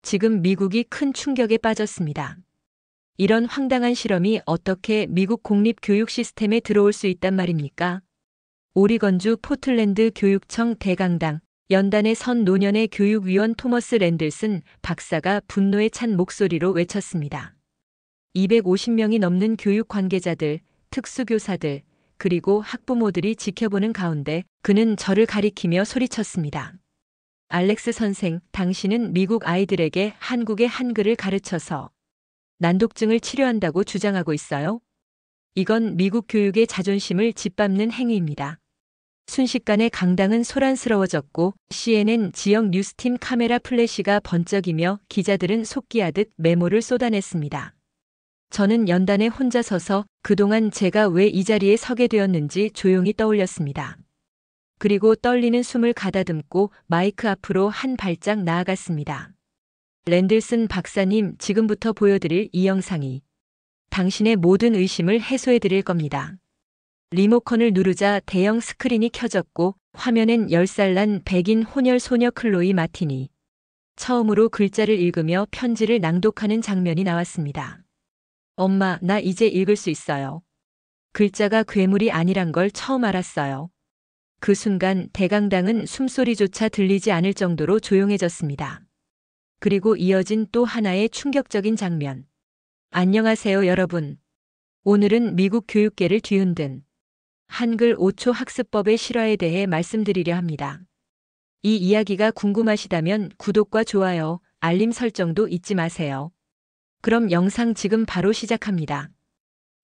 지금 미국이 큰 충격에 빠졌습니다. 이런 황당한 실험이 어떻게 미국 공립 교육 시스템에 들어올 수 있단 말입니까? 오리건주 포틀랜드 교육청 대강당 연단의 선 노년의 교육위원 토머스 랜들슨 박사가 분노에 찬 목소리로 외쳤습니다. 250명이 넘는 교육 관계자들, 특수교사들, 그리고 학부모들이 지켜보는 가운데 그는 저를 가리키며 소리쳤습니다. 알렉스 선생, 당신은 미국 아이들에게 한국의 한글을 가르쳐서 난독증을 치료한다고 주장하고 있어요? 이건 미국 교육의 자존심을 짓밟는 행위입니다. 순식간에 강당은 소란스러워졌고 CNN 지역 뉴스팀 카메라 플래시가 번쩍이며 기자들은 속기하듯 메모를 쏟아냈습니다. 저는 연단에 혼자 서서 그동안 제가 왜 이 자리에 서게 되었는지 조용히 떠올렸습니다. 그리고 떨리는 숨을 가다듬고 마이크 앞으로 한 발짝 나아갔습니다. 랜들슨 박사님, 지금부터 보여드릴 이 영상이 당신의 모든 의심을 해소해드릴 겁니다. 리모컨을 누르자 대형 스크린이 켜졌고 화면엔 10살 난 백인 혼혈 소녀 클로이 마틴이 처음으로 글자를 읽으며 편지를 낭독하는 장면이 나왔습니다. 엄마, 나 이제 읽을 수 있어요. 글자가 괴물이 아니란 걸 처음 알았어요. 그 순간 대강당은 숨소리조차 들리지 않을 정도로 조용해졌습니다. 그리고 이어진 또 하나의 충격적인 장면. 안녕하세요, 여러분. 오늘은 미국 교육계를 뒤흔든 한글 5초 학습법의 실화에 대해 말씀드리려 합니다. 이 이야기가 궁금하시다면 구독과 좋아요, 알림 설정도 잊지 마세요. 그럼 영상 지금 바로 시작합니다.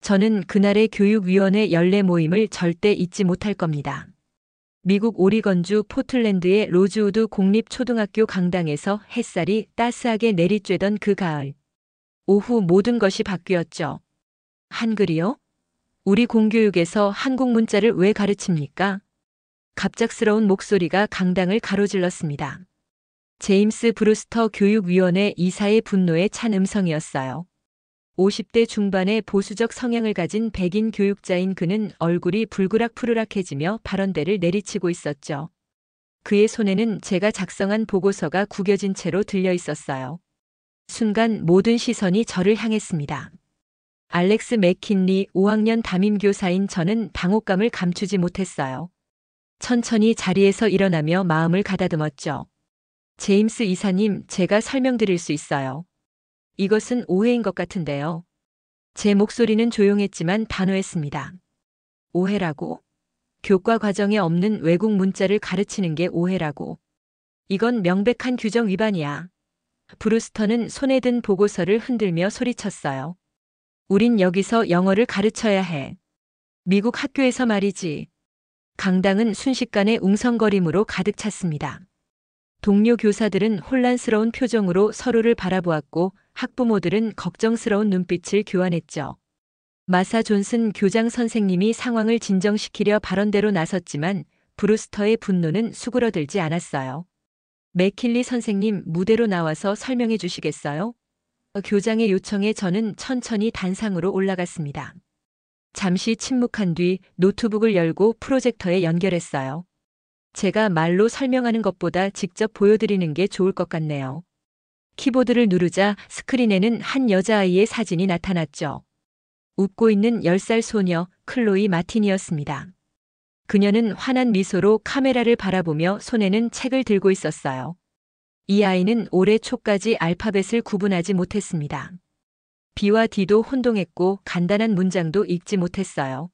저는 그날의 교육위원회 연례 모임을 절대 잊지 못할 겁니다. 미국 오리건주 포틀랜드의 로즈우드 공립초등학교 강당에서 햇살이 따스하게 내리쬐던 그 가을. 오후 모든 것이 바뀌었죠. 한글이요? 우리 공교육에서 한국 문자를 왜 가르칩니까? 갑작스러운 목소리가 강당을 가로질렀습니다. 제임스 브루스터 교육위원회 이사의 분노에 찬 음성이었어요. 50대 중반의 보수적 성향을 가진 백인 교육자인 그는 얼굴이 불그락푸르락해지며 발언대를 내리치고 있었죠. 그의 손에는 제가 작성한 보고서가 구겨진 채로 들려 있었어요. 순간 모든 시선이 저를 향했습니다. 알렉스 맥킨리 5학년 담임교사인 저는 당혹감을 감추지 못했어요. 천천히 자리에서 일어나며 마음을 가다듬었죠. 제임스 이사님, 제가 설명드릴 수 있어요. 이것은 오해인 것 같은데요. 제 목소리는 조용했지만 단호했습니다. 오해라고? 교과 과정에 없는 외국 문자를 가르치는 게 오해라고. 이건 명백한 규정 위반이야. 브루스터는 손에 든 보고서를 흔들며 소리쳤어요. 우린 여기서 영어를 가르쳐야 해. 미국 학교에서 말이지. 강당은 순식간에 웅성거림으로 가득 찼습니다. 동료 교사들은 혼란스러운 표정으로 서로를 바라보았고 학부모들은 걱정스러운 눈빛을 교환했죠. 마사 존슨 교장 선생님이 상황을 진정시키려 발언대로 나섰지만 브루스터의 분노는 수그러들지 않았어요. 맥킨리 선생님, 무대로 나와서 설명해 주시겠어요? 교장의 요청에 저는 천천히 단상으로 올라갔습니다. 잠시 침묵한 뒤 노트북을 열고 프로젝터에 연결했어요. 제가 말로 설명하는 것보다 직접 보여드리는 게 좋을 것 같네요. 키보드를 누르자 스크린에는 한 여자아이의 사진이 나타났죠. 웃고 있는 10살 소녀 클로이 마틴이었습니다. 그녀는 환한 미소로 카메라를 바라보며 손에는 책을 들고 있었어요. 이 아이는 올해 초까지 알파벳을 구분하지 못했습니다. B와 D도 혼동했고 간단한 문장도 읽지 못했어요.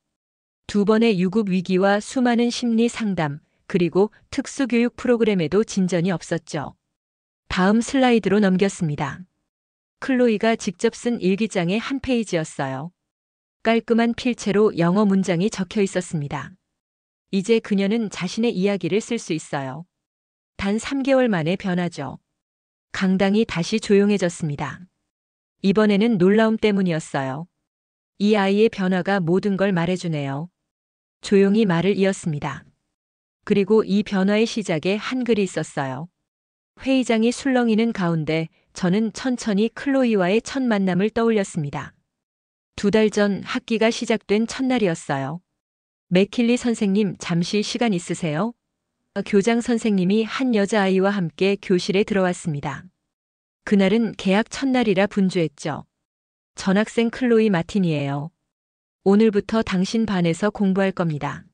2번의 유급 위기와 수많은 심리 상담, 그리고 특수교육 프로그램에도 진전이 없었죠. 다음 슬라이드로 넘겼습니다. 클로이가 직접 쓴 일기장의 한 페이지였어요. 깔끔한 필체로 영어 문장이 적혀 있었습니다. 이제 그녀는 자신의 이야기를 쓸 수 있어요. 단 3개월 만의 변화죠. 강당이 다시 조용해졌습니다. 이번에는 놀라움 때문이었어요. 이 아이의 변화가 모든 걸 말해주네요. 조용히 말을 이었습니다. 그리고 이 변화의 시작에 한글이 있었어요. 회의장이 술렁이는 가운데 저는 천천히 클로이와의 첫 만남을 떠올렸습니다. 2달 전 학기가 시작된 첫날이었어요. 맥킨리 선생님, 잠시 시간 있으세요? 교장 선생님이 한 여자아이와 함께 교실에 들어왔습니다. 그날은 개학 첫날이라 분주했죠. 전학생 클로이 마틴이에요. 오늘부터 당신 반에서 공부할 겁니다.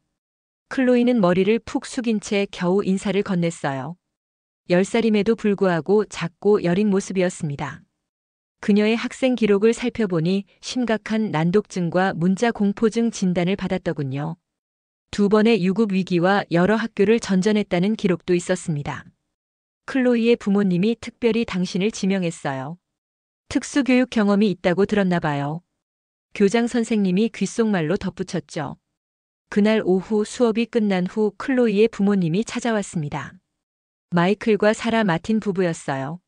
클로이는 머리를 푹 숙인 채 겨우 인사를 건넸어요. 10살임에도 불구하고 작고 여린 모습이었습니다. 그녀의 학생 기록을 살펴보니 심각한 난독증과 문자 공포증 진단을 받았더군요. 2번의 유급 위기와 여러 학교를 전전했다는 기록도 있었습니다. 클로이의 부모님이 특별히 당신을 지명했어요. 특수교육 경험이 있다고 들었나 봐요. 교장 선생님이 귓속말로 덧붙였죠. 그날 오후 수업이 끝난 후 클로이의 부모님이 찾아왔습니다. 마이클과 사라 마틴 부부였어요.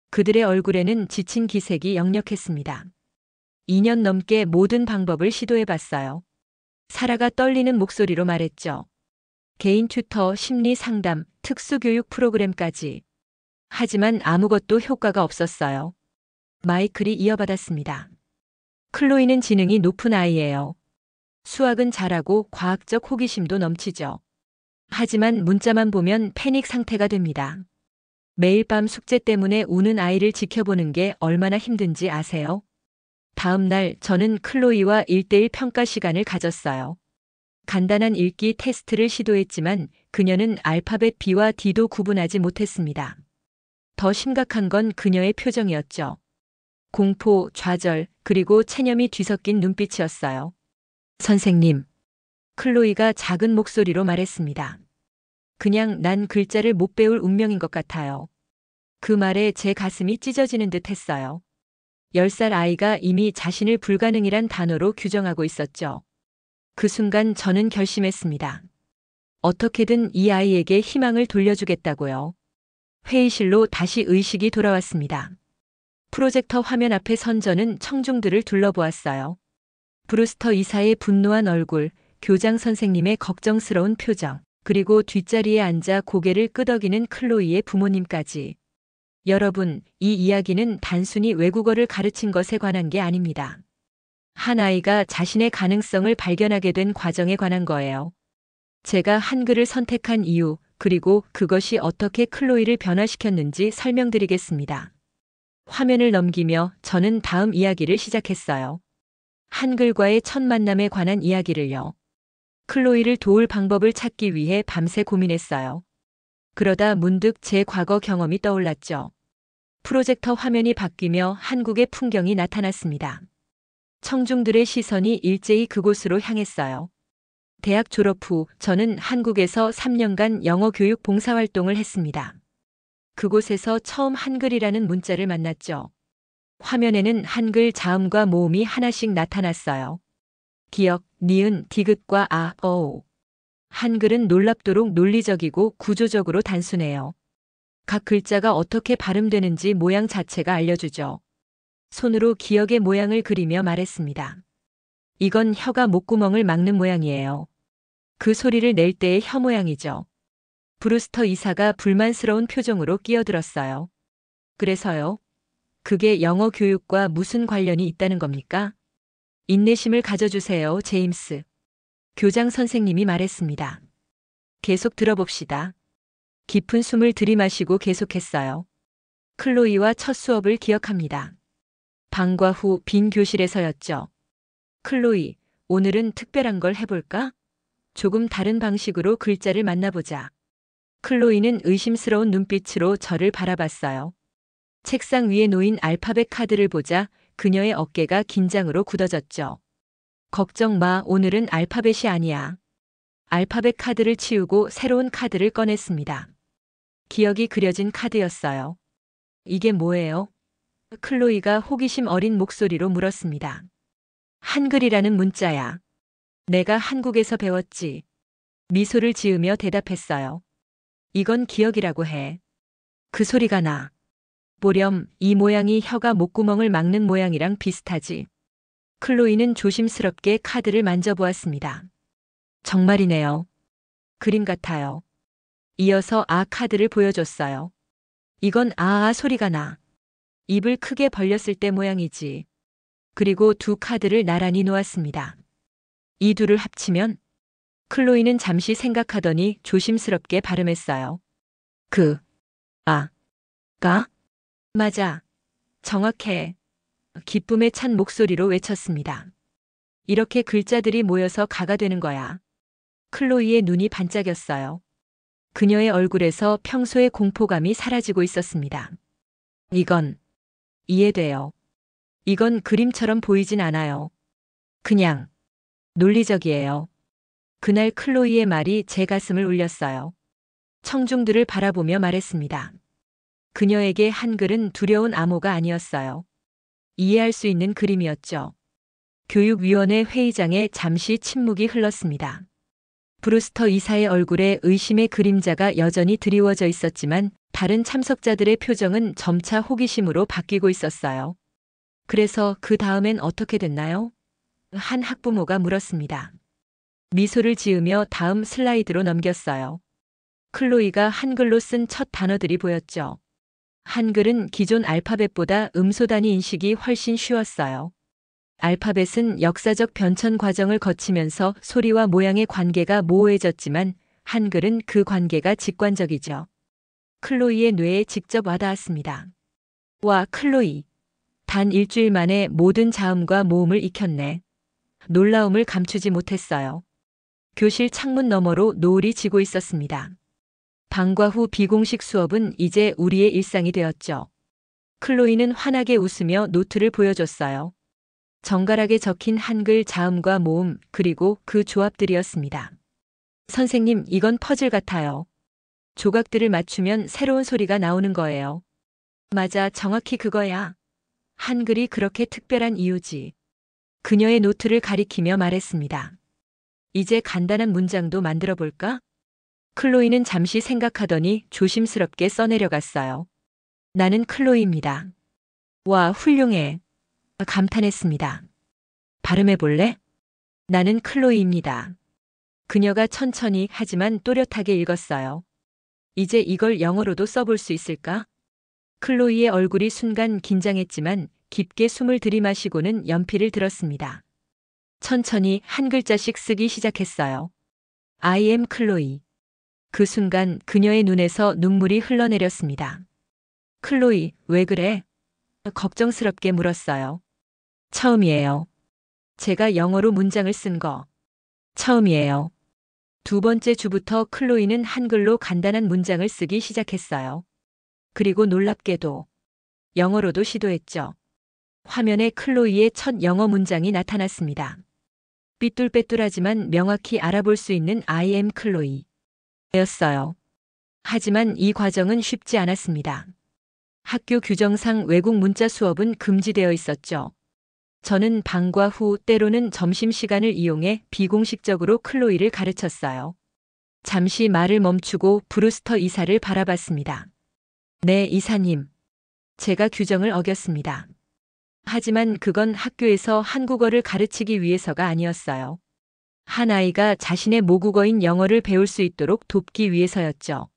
그들의 얼굴에는 지친 기색이 역력했습니다. 2년 넘게 모든 방법을 시도해봤어요. 사라가 떨리는 목소리로 말했죠. 개인 튜터, 심리 상담, 특수교육 프로그램까지. 하지만 아무것도 효과가 없었어요. 마이클이 이어받았습니다. 클로이는 지능이 높은 아이예요. 수학은 잘하고 과학적 호기심도 넘치죠. 하지만 문자만 보면 패닉 상태가 됩니다. 매일 밤 숙제 때문에 우는 아이를 지켜보는 게 얼마나 힘든지 아세요? 다음 날 저는 클로이와 1대1 평가 시간을 가졌어요. 간단한 읽기 테스트를 시도했지만 그녀는 알파벳 B와 D도 구분하지 못했습니다. 더 심각한 건 그녀의 표정이었죠. 공포, 좌절, 그리고 체념이 뒤섞인 눈빛이었어요. 선생님, 클로이가 작은 목소리로 말했습니다. 그냥 난 글자를 못 배울 운명인 것 같아요. 그 말에 제 가슴이 찢어지는 듯 했어요. 10살 아이가 이미 자신을 불가능이란 단어로 규정하고 있었죠. 그 순간 저는 결심했습니다. 어떻게든 이 아이에게 희망을 돌려주겠다고요. 회의실로 다시 의식이 돌아왔습니다. 프로젝터 화면 앞에 선 저는 청중들을 둘러보았어요. 브루스터 이사의 분노한 얼굴, 교장 선생님의 걱정스러운 표정, 그리고 뒷자리에 앉아 고개를 끄덕이는 클로이의 부모님까지. 여러분, 이 이야기는 단순히 외국어를 가르친 것에 관한 게 아닙니다. 한 아이가 자신의 가능성을 발견하게 된 과정에 관한 거예요. 제가 한글을 선택한 이유, 그리고 그것이 어떻게 클로이를 변화시켰는지 설명드리겠습니다. 화면을 넘기며 저는 다음 이야기를 시작했어요. 한글과의 첫 만남에 관한 이야기를요. 클로이를 도울 방법을 찾기 위해 밤새 고민했어요. 그러다 문득 제 과거 경험이 떠올랐죠. 프로젝터 화면이 바뀌며 한국의 풍경이 나타났습니다. 청중들의 시선이 일제히 그곳으로 향했어요. 대학 졸업 후 저는 한국에서 3년간 영어 교육 봉사활동을 했습니다. 그곳에서 처음 한글이라는 문자를 만났죠. 화면에는 한글 자음과 모음이 하나씩 나타났어요. 기역, 니은, 디귿과 아, 어. 한글은 놀랍도록 논리적이고 구조적으로 단순해요. 각 글자가 어떻게 발음되는지 모양 자체가 알려주죠. 손으로 기역의 모양을 그리며 말했습니다. 이건 혀가 목구멍을 막는 모양이에요. 그 소리를 낼 때의 혀 모양이죠. 브루스터 이사가 불만스러운 표정으로 끼어들었어요. 그래서요? 그게 영어 교육과 무슨 관련이 있다는 겁니까? 인내심을 가져주세요, 제임스. 교장 선생님이 말했습니다. 계속 들어봅시다. 깊은 숨을 들이마시고 계속했어요. 클로이와 첫 수업을 기억합니다. 방과 후 빈 교실에서였죠. 클로이, 오늘은 특별한 걸 해볼까? 조금 다른 방식으로 글자를 만나보자. 클로이는 의심스러운 눈빛으로 저를 바라봤어요. 책상 위에 놓인 알파벳 카드를 보자 그녀의 어깨가 긴장으로 굳어졌죠. 걱정 마, 오늘은 알파벳이 아니야. 알파벳 카드를 치우고 새로운 카드를 꺼냈습니다. 기억이 그려진 카드였어요. 이게 뭐예요? 클로이가 호기심 어린 목소리로 물었습니다. 한글이라는 문자야. 내가 한국에서 배웠지. 미소를 지으며 대답했어요. 이건 기억이라고 해. 그 소리가 나. 보렴, 이 모양이 혀가 목구멍을 막는 모양이랑 비슷하지. 클로이는 조심스럽게 카드를 만져보았습니다. 정말이네요. 그림 같아요. 이어서 아 카드를 보여줬어요. 이건 아아 소리가 나. 입을 크게 벌렸을 때 모양이지. 그리고 두 카드를 나란히 놓았습니다. 이 둘을 합치면? 클로이는 잠시 생각하더니 조심스럽게 발음했어요. 아, 가? 맞아. 정확해. 기쁨에 찬 목소리로 외쳤습니다. 이렇게 글자들이 모여서 가가 되는 거야. 클로이의 눈이 반짝였어요. 그녀의 얼굴에서 평소의 공포감이 사라지고 있었습니다. 이건 이해돼요. 이건 그림처럼 보이진 않아요. 그냥 논리적이에요. 그날 클로이의 말이 제 가슴을 울렸어요. 청중들을 바라보며 말했습니다. 그녀에게 한글은 두려운 암호가 아니었어요. 이해할 수 있는 그림이었죠. 교육위원회 회의장에 잠시 침묵이 흘렀습니다. 브루스터 이사의 얼굴에 의심의 그림자가 여전히 드리워져 있었지만 다른 참석자들의 표정은 점차 호기심으로 바뀌고 있었어요. 그래서 그 다음엔 어떻게 됐나요? 한 학부모가 물었습니다. 미소를 지으며 다음 슬라이드로 넘겼어요. 클로이가 한글로 쓴 첫 단어들이 보였죠. 한글은 기존 알파벳보다 음소단위 인식이 훨씬 쉬웠어요. 알파벳은 역사적 변천 과정을 거치면서 소리와 모양의 관계가 모호해졌지만 한글은 그 관계가 직관적이죠. 클로이의 뇌에 직접 와닿았습니다. 와, 클로이. 단 일주일 만에 모든 자음과 모음을 익혔네. 놀라움을 감추지 못했어요. 교실 창문 너머로 노을이 지고 있었습니다. 방과 후 비공식 수업은 이제 우리의 일상이 되었죠. 클로이는 환하게 웃으며 노트를 보여줬어요. 정갈하게 적힌 한글 자음과 모음 그리고 그 조합들이었습니다. 선생님, 이건 퍼즐 같아요. 조각들을 맞추면 새로운 소리가 나오는 거예요. 맞아, 정확히 그거야. 한글이 그렇게 특별한 이유지. 그녀의 노트를 가리키며 말했습니다. 이제 간단한 문장도 만들어 볼까? 클로이는 잠시 생각하더니 조심스럽게 써내려갔어요. 나는 클로이입니다. 와, 훌륭해. 감탄했습니다. 발음해 볼래? 나는 클로이입니다. 그녀가 천천히 하지만 또렷하게 읽었어요. 이제 이걸 영어로도 써볼 수 있을까? 클로이의 얼굴이 순간 긴장했지만 깊게 숨을 들이마시고는 연필을 들었습니다. 천천히 한 글자씩 쓰기 시작했어요. I am 클로이. 그 순간 그녀의 눈에서 눈물이 흘러내렸습니다. 클로이, 왜 그래? 걱정스럽게 물었어요. 처음이에요. 제가 영어로 문장을 쓴 거. 처음이에요. 두 번째 주부터 클로이는 한글로 간단한 문장을 쓰기 시작했어요. 그리고 놀랍게도 영어로도 시도했죠. 화면에 클로이의 첫 영어 문장이 나타났습니다. 삐뚤빼뚤하지만 명확히 알아볼 수 있는 I am 클로이 였어요. 하지만 이 과정은 쉽지 않았습니다. 학교 규정상 외국 문자 수업은 금지되어 있었죠. 저는 방과 후 때로는 점심시간을 이용해 비공식적으로 클로이를 가르쳤어요. 잠시 말을 멈추고 브루스터 이사를 바라봤습니다. 네, 이사님. 제가 규정을 어겼습니다. 하지만 그건 학교에서 한국어를 가르치기 위해서가 아니었어요. 한 아이가 자신의 모국어인 영어를 배울 수 있도록 돕기 위해서였죠.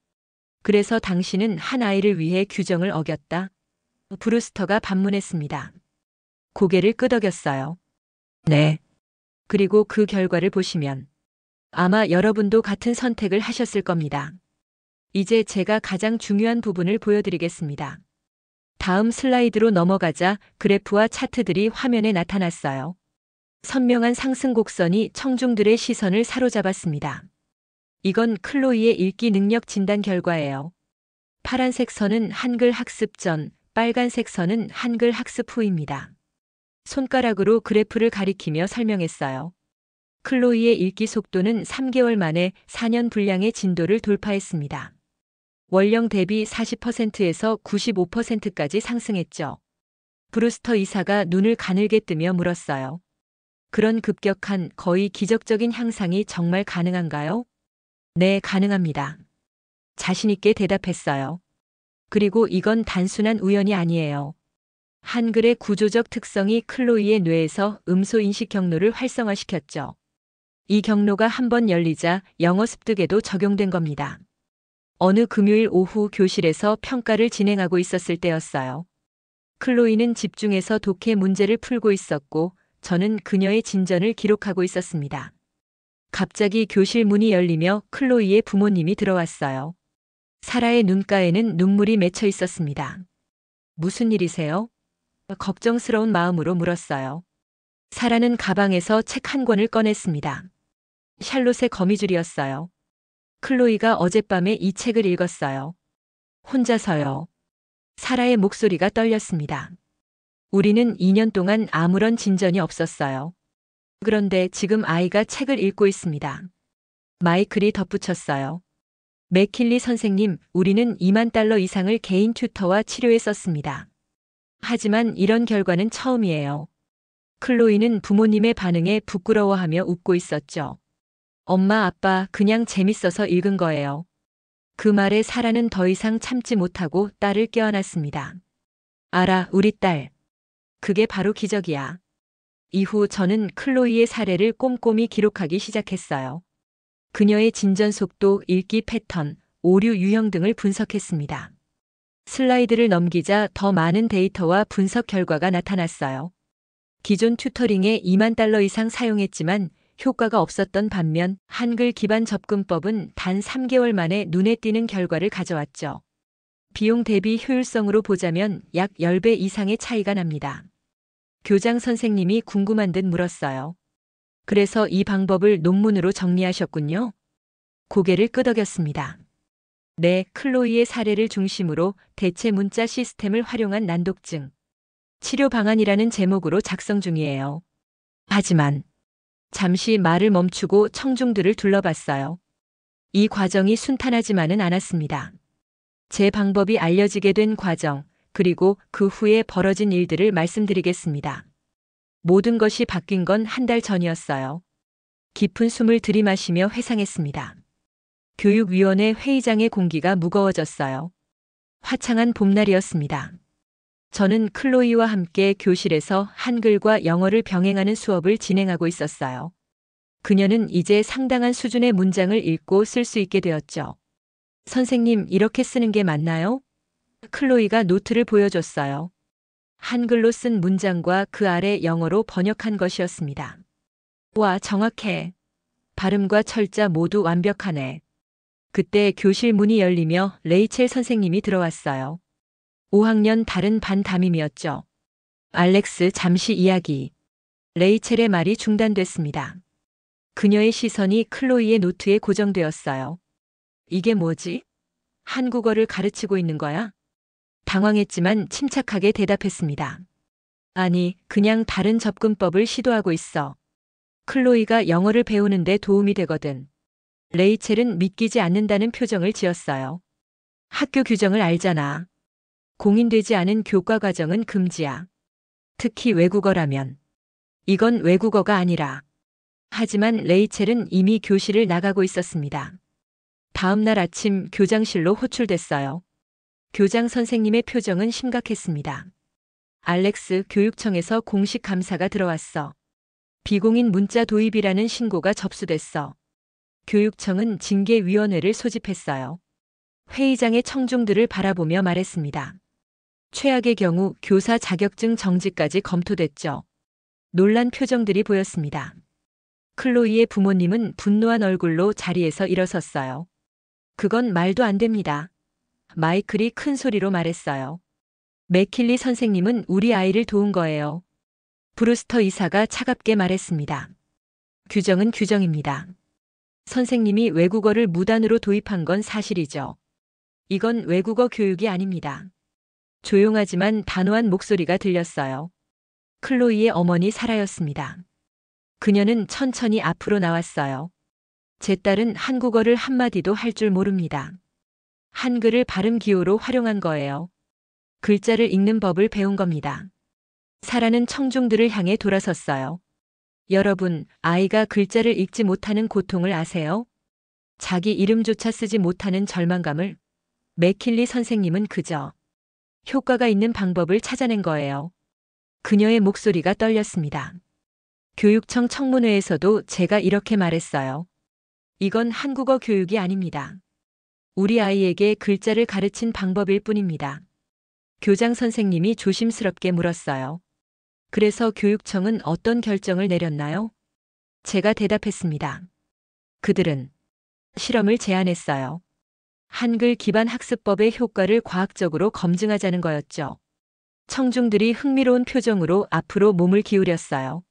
그래서 당신은 한 아이를 위해 규정을 어겼다. 브루스터가 반문했습니다. 고개를 끄덕였어요. 네. 그리고 그 결과를 보시면 아마 여러분도 같은 선택을 하셨을 겁니다. 이제 제가 가장 중요한 부분을 보여드리겠습니다. 다음 슬라이드로 넘어가자 그래프와 차트들이 화면에 나타났어요. 선명한 상승 곡선이 청중들의 시선을 사로잡았습니다. 이건 클로이의 읽기 능력 진단 결과예요. 파란색 선은 한글 학습 전, 빨간색 선은 한글 학습 후입니다. 손가락으로 그래프를 가리키며 설명했어요. 클로이의 읽기 속도는 3개월 만에 4년 분량의 진도를 돌파했습니다. 원령 대비 40%에서 95%까지 상승했죠. 브루스터 이사가 눈을 가늘게 뜨며 물었어요. 그런 급격한 거의 기적적인 향상이 정말 가능한가요? 네, 가능합니다. 자신 있게 대답했어요. 그리고 이건 단순한 우연이 아니에요. 한글의 구조적 특성이 클로이의 뇌에서 음소 인식 경로를 활성화시켰죠. 이 경로가 한번 열리자 영어 습득에도 적용된 겁니다. 어느 금요일 오후 교실에서 평가를 진행하고 있었을 때였어요. 클로이는 집중해서 독해 문제를 풀고 있었고 저는 그녀의 진전을 기록하고 있었습니다. 갑자기 교실 문이 열리며 클로이의 부모님이 들어왔어요. 사라의 눈가에는 눈물이 맺혀 있었습니다. 무슨 일이세요? 걱정스러운 마음으로 물었어요. 사라는 가방에서 책 한 권을 꺼냈습니다. 샬롯의 거미줄이었어요. 클로이가 어젯밤에 이 책을 읽었어요. 혼자서요. 사라의 목소리가 떨렸습니다. 우리는 2년 동안 아무런 진전이 없었어요. 그런데 지금 아이가 책을 읽고 있습니다. 마이클이 덧붙였어요. 맥킬리 선생님, 우리는 2만 달러 이상을 개인 튜터와 치료에 썼습니다. 하지만 이런 결과는 처음이에요. 클로이는 부모님의 반응에 부끄러워하며 웃고 있었죠. 엄마, 아빠, 그냥 재밌어서 읽은 거예요. 그 말에 사라는 더 이상 참지 못하고 딸을 껴안았습니다. 알아, 우리 딸. 그게 바로 기적이야. 이후 저는 클로이의 사례를 꼼꼼히 기록하기 시작했어요. 그녀의 진전 속도, 읽기 패턴, 오류 유형 등을 분석했습니다. 슬라이드를 넘기자 더 많은 데이터와 분석 결과가 나타났어요. 기존 튜터링에 2만 달러 이상 사용했지만 효과가 없었던 반면 한글 기반 접근법은 단 3개월 만에 눈에 띄는 결과를 가져왔죠. 비용 대비 효율성으로 보자면 약 10배 이상의 차이가 납니다. 교장 선생님이 궁금한 듯 물었어요. 그래서 이 방법을 논문으로 정리하셨군요. 고개를 끄덕였습니다. 네, 클로이의 사례를 중심으로 대체 문자 시스템을 활용한 난독증 치료 방안이라는 제목으로 작성 중이에요. 하지만 잠시 말을 멈추고 청중들을 둘러봤어요. 이 과정이 순탄하지만은 않았습니다. 제 방법이 알려지게 된 과정, 그리고 그 후에 벌어진 일들을 말씀드리겠습니다. 모든 것이 바뀐 건 한 달 전이었어요. 깊은 숨을 들이마시며 회상했습니다. 교육위원회 회의장의 공기가 무거워졌어요. 화창한 봄날이었습니다. 저는 클로이와 함께 교실에서 한글과 영어를 병행하는 수업을 진행하고 있었어요. 그녀는 이제 상당한 수준의 문장을 읽고 쓸 수 있게 되었죠. 선생님, 이렇게 쓰는 게 맞나요? 클로이가 노트를 보여줬어요. 한글로 쓴 문장과 그 아래 영어로 번역한 것이었습니다. 와, 정확해. 발음과 철자 모두 완벽하네. 그때 교실 문이 열리며 레이첼 선생님이 들어왔어요. 5학년 다른 반 담임이었죠. 알렉스, 잠시 이야기. 레이첼의 말이 중단됐습니다. 그녀의 시선이 클로이의 노트에 고정되었어요. 이게 뭐지? 한국어를 가르치고 있는 거야? 당황했지만 침착하게 대답했습니다. 아니, 그냥 다른 접근법을 시도하고 있어. 클로이가 영어를 배우는데 도움이 되거든. 레이첼은 믿기지 않는다는 표정을 지었어요. 학교 규정을 알잖아. 공인되지 않은 교과 과정은 금지야. 특히 외국어라면. 이건 외국어가 아니라. 하지만 레이첼은 이미 교실을 나가고 있었습니다. 다음 날 아침 교장실로 호출됐어요. 교장 선생님의 표정은 심각했습니다. 알렉스, 교육청에서 공식 감사가 들어왔어. 비공인 문자 도입이라는 신고가 접수됐어. 교육청은 징계위원회를 소집했어요. 회의장의 청중들을 바라보며 말했습니다. 최악의 경우 교사 자격증 정지까지 검토됐죠. 놀란 표정들이 보였습니다. 클로이의 부모님은 분노한 얼굴로 자리에서 일어섰어요. 그건 말도 안 됩니다. 마이클이 큰 소리로 말했어요. 맥킬리 선생님은 우리 아이를 도운 거예요. 브루스터 이사가 차갑게 말했습니다. 규정은 규정입니다. 선생님이 외국어를 무단으로 도입한 건 사실이죠. 이건 외국어 교육이 아닙니다. 조용하지만 단호한 목소리가 들렸어요. 클로이의 어머니 사라였습니다. 그녀는 천천히 앞으로 나왔어요. 제 딸은 한국어를 한마디도 할 줄 모릅니다. 한글을 발음 기호로 활용한 거예요. 글자를 읽는 법을 배운 겁니다. 사라는 청중들을 향해 돌아섰어요. 여러분, 아이가 글자를 읽지 못하는 고통을 아세요? 자기 이름조차 쓰지 못하는 절망감을. 맥킬리 선생님은 그저 효과가 있는 방법을 찾아낸 거예요. 그녀의 목소리가 떨렸습니다. 교육청 청문회에서도 제가 이렇게 말했어요. 이건 한국어 교육이 아닙니다. 우리 아이에게 글자를 가르친 방법일 뿐입니다. 교장 선생님이 조심스럽게 물었어요. 그래서 교육청은 어떤 결정을 내렸나요? 제가 대답했습니다. 그들은 실험을 제안했어요. 한글 기반 학습법의 효과를 과학적으로 검증하자는 거였죠. 청중들이 흥미로운 표정으로 앞으로 몸을 기울였어요.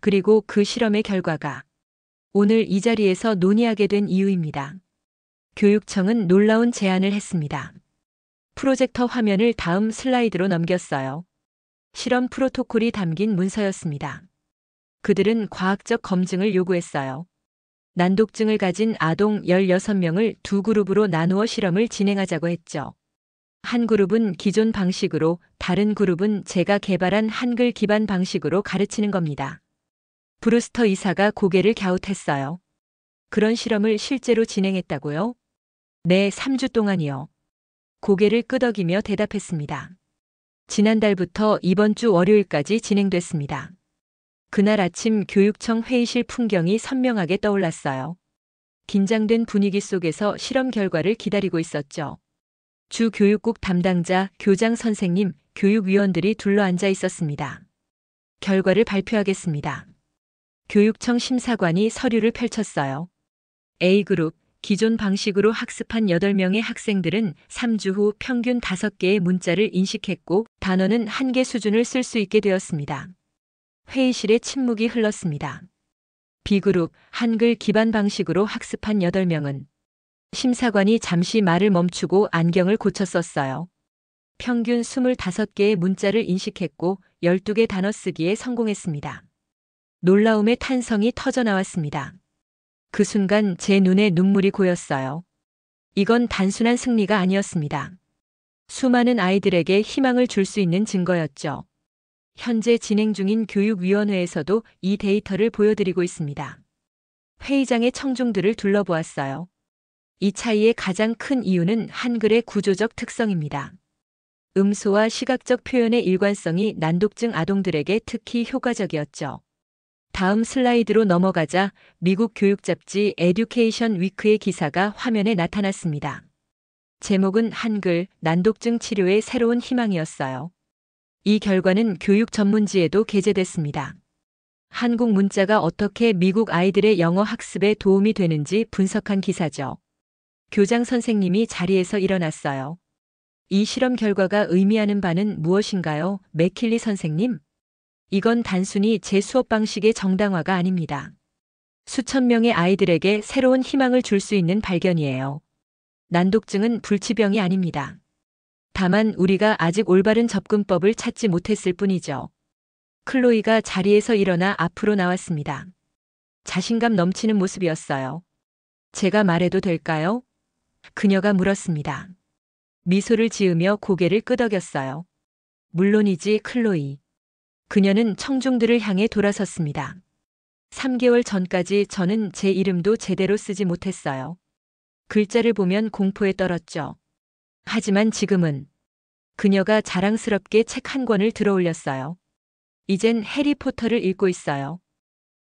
그리고 그 실험의 결과가 오늘 이 자리에서 논의하게 된 이유입니다. 교육청은 놀라운 제안을 했습니다. 프로젝터 화면을 다음 슬라이드로 넘겼어요. 실험 프로토콜이 담긴 문서였습니다. 그들은 과학적 검증을 요구했어요. 난독증을 가진 아동 16명을 두 그룹으로 나누어 실험을 진행하자고 했죠. 한 그룹은 기존 방식으로, 다른 그룹은 제가 개발한 한글 기반 방식으로 가르치는 겁니다. 브루스터 이사가 고개를 갸웃했어요. 그런 실험을 실제로 진행했다고요? 네, 3주 동안이요. 고개를 끄덕이며 대답했습니다. 지난달부터 이번 주 월요일까지 진행됐습니다. 그날 아침 교육청 회의실 풍경이 선명하게 떠올랐어요. 긴장된 분위기 속에서 실험 결과를 기다리고 있었죠. 주 교육국 담당자, 교장 선생님, 교육위원들이 둘러앉아 있었습니다. 결과를 발표하겠습니다. 교육청 심사관이 서류를 펼쳤어요. A그룹, 기존 방식으로 학습한 8명의 학생들은 3주 후 평균 5개의 문자를 인식했고 단어는 1개 수준을 쓸 수 있게 되었습니다. 회의실에 침묵이 흘렀습니다. B그룹, 한글 기반 방식으로 학습한 8명은 심사관이 잠시 말을 멈추고 안경을 고쳐 썼어요. 평균 25개의 문자를 인식했고 12개 단어 쓰기에 성공했습니다. 놀라움의 탄성이 터져나왔습니다. 그 순간 제 눈에 눈물이 고였어요. 이건 단순한 승리가 아니었습니다. 수많은 아이들에게 희망을 줄 수 있는 증거였죠. 현재 진행 중인 교육위원회에서도 이 데이터를 보여드리고 있습니다. 회의장의 청중들을 둘러보았어요. 이 차이의 가장 큰 이유는 한글의 구조적 특성입니다. 음소와 시각적 표현의 일관성이 난독증 아동들에게 특히 효과적이었죠. 다음 슬라이드로 넘어가자 미국 교육 잡지 에듀케이션 위크의 기사가 화면에 나타났습니다. 제목은 한글, 난독증 치료의 새로운 희망이었어요. 이 결과는 교육 전문지에도 게재됐습니다. 한국 문자가 어떻게 미국 아이들의 영어 학습에 도움이 되는지 분석한 기사죠. 교장 선생님이 자리에서 일어났어요. 이 실험 결과가 의미하는 바는 무엇인가요, 맥킬리 선생님? 이건 단순히 제 수업 방식의 정당화가 아닙니다. 수천 명의 아이들에게 새로운 희망을 줄 수 있는 발견이에요. 난독증은 불치병이 아닙니다. 다만 우리가 아직 올바른 접근법을 찾지 못했을 뿐이죠. 클로이가 자리에서 일어나 앞으로 나왔습니다. 자신감 넘치는 모습이었어요. 제가 말해도 될까요? 그녀가 물었습니다. 미소를 지으며 고개를 끄덕였어요. 물론이지, 클로이. 그녀는 청중들을 향해 돌아섰습니다. 3개월 전까지 저는 제 이름도 제대로 쓰지 못했어요. 글자를 보면 공포에 떨었죠. 하지만 지금은 그녀가 자랑스럽게 책 한 권을 들어올렸어요. 이젠 해리포터를 읽고 있어요.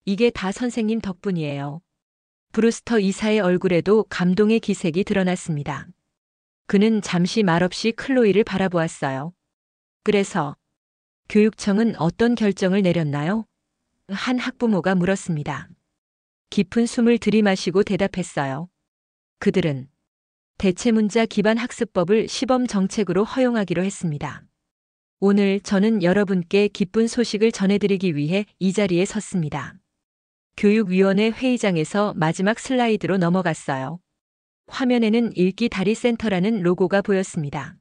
이게 다 선생님 덕분이에요. 브루스터 이사의 얼굴에도 감동의 기색이 드러났습니다. 그는 잠시 말없이 클로이를 바라보았어요. 그래서 교육청은 어떤 결정을 내렸나요? 한 학부모가 물었습니다. 깊은 숨을 들이마시고 대답했어요. 그들은 대체문자 기반 학습법을 시범 정책으로 허용하기로 했습니다. 오늘 저는 여러분께 기쁜 소식을 전해드리기 위해 이 자리에 섰습니다. 교육위원회 회의장에서 마지막 슬라이드로 넘어갔어요. 화면에는 읽기 다리 센터라는 로고가 보였습니다.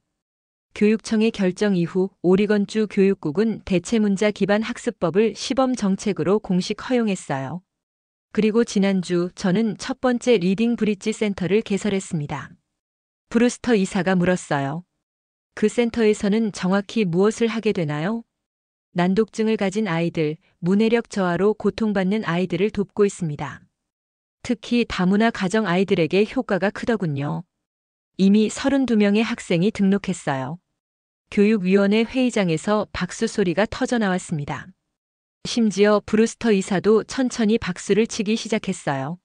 교육청의 결정 이후 오리건주 교육국은 대체문자 기반 학습법을 시범 정책으로 공식 허용했어요. 그리고 지난주 저는 첫 번째 리딩 브릿지 센터를 개설했습니다. 브루스터 이사가 물었어요. 그 센터에서는 정확히 무엇을 하게 되나요? 난독증을 가진 아이들, 문해력 저하로 고통받는 아이들을 돕고 있습니다. 특히 다문화 가정 아이들에게 효과가 크더군요. 이미 32명의 학생이 등록했어요. 교육위원회 회의장에서 박수 소리가 터져 나왔습니다. 심지어 브루스터 이사도 천천히 박수를 치기 시작했어요.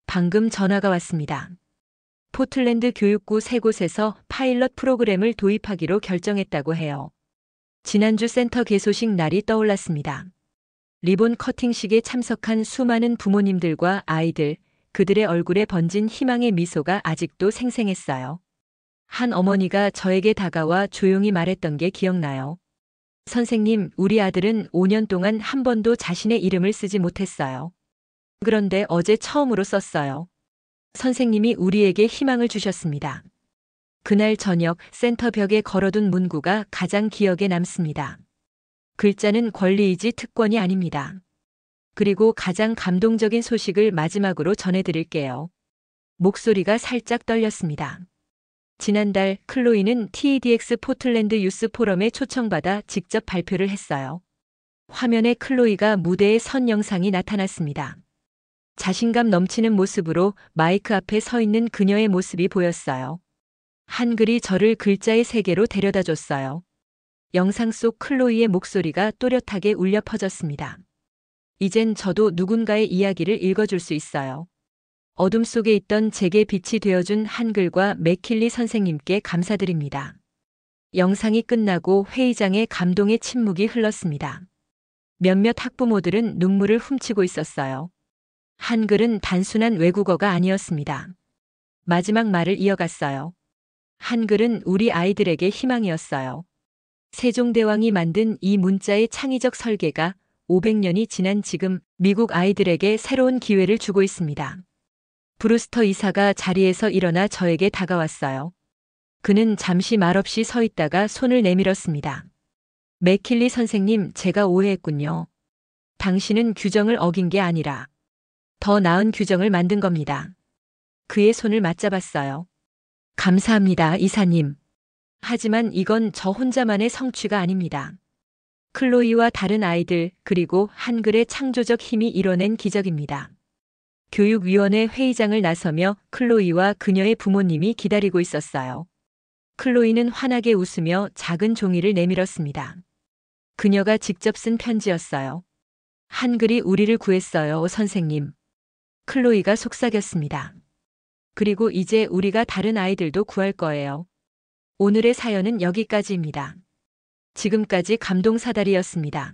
방금 전화가 왔습니다. 포틀랜드 교육구 3곳에서 파일럿 프로그램을 도입하기로 결정했다고 해요. 지난주 센터 개소식 날이 떠올랐습니다. 리본 커팅식에 참석한 수많은 부모님들과 아이들, 그들의 얼굴에 번진 희망의 미소가 아직도 생생했어요. 한 어머니가 저에게 다가와 조용히 말했던 게 기억나요. 선생님, 우리 아들은 5년 동안 한 번도 자신의 이름을 쓰지 못했어요. 그런데 어제 처음으로 썼어요. 선생님이 우리에게 희망을 주셨습니다. 그날 저녁 센터 벽에 걸어둔 문구가 가장 기억에 남습니다. 글자는 권리이지 특권이 아닙니다. 그리고 가장 감동적인 소식을 마지막으로 전해드릴게요. 목소리가 살짝 떨렸습니다. 지난달 클로이는 TEDx 포틀랜드 유스 포럼에 초청받아 직접 발표를 했어요. 화면에 클로이가 무대에 선 영상이 나타났습니다. 자신감 넘치는 모습으로 마이크 앞에 서 있는 그녀의 모습이 보였어요. 한글이 저를 글자의 세계로 데려다 줬어요. 영상 속 클로이의 목소리가 또렷하게 울려 퍼졌습니다. 이젠 저도 누군가의 이야기를 읽어줄 수 있어요. 어둠 속에 있던 제게 빛이 되어준 한글과 맥킬리 선생님께 감사드립니다. 영상이 끝나고 회의장에 감동의 침묵이 흘렀습니다. 몇몇 학부모들은 눈물을 훔치고 있었어요. 한글은 단순한 외국어가 아니었습니다. 마지막 말을 이어갔어요. 한글은 우리 아이들에게 희망이었어요. 세종대왕이 만든 이 문자의 창의적 설계가 500년이 지난 지금 미국 아이들에게 새로운 기회를 주고 있습니다. 브루스터 이사가 자리에서 일어나 저에게 다가왔어요. 그는 잠시 말없이 서 있다가 손을 내밀었습니다. 맥킬리 선생님, 제가 오해했군요. 당신은 규정을 어긴 게 아니라 더 나은 규정을 만든 겁니다. 그의 손을 맞잡았어요. 감사합니다, 이사님. 하지만 이건 저 혼자만의 성취가 아닙니다. 클로이와 다른 아이들, 그리고 한글의 창조적 힘이 이뤄낸 기적입니다. 교육위원회 회의장을 나서며 클로이와 그녀의 부모님이 기다리고 있었어요. 클로이는 환하게 웃으며 작은 종이를 내밀었습니다. 그녀가 직접 쓴 편지였어요. 한글이 우리를 구했어요, 선생님. 클로이가 속삭였습니다. 그리고 이제 우리가 다른 아이들도 구할 거예요. 오늘의 사연은 여기까지입니다. 지금까지 감동사다리였습니다.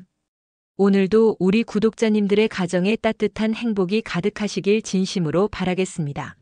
오늘도 우리 구독자님들의 가정에 따뜻한 행복이 가득하시길 진심으로 바라겠습니다.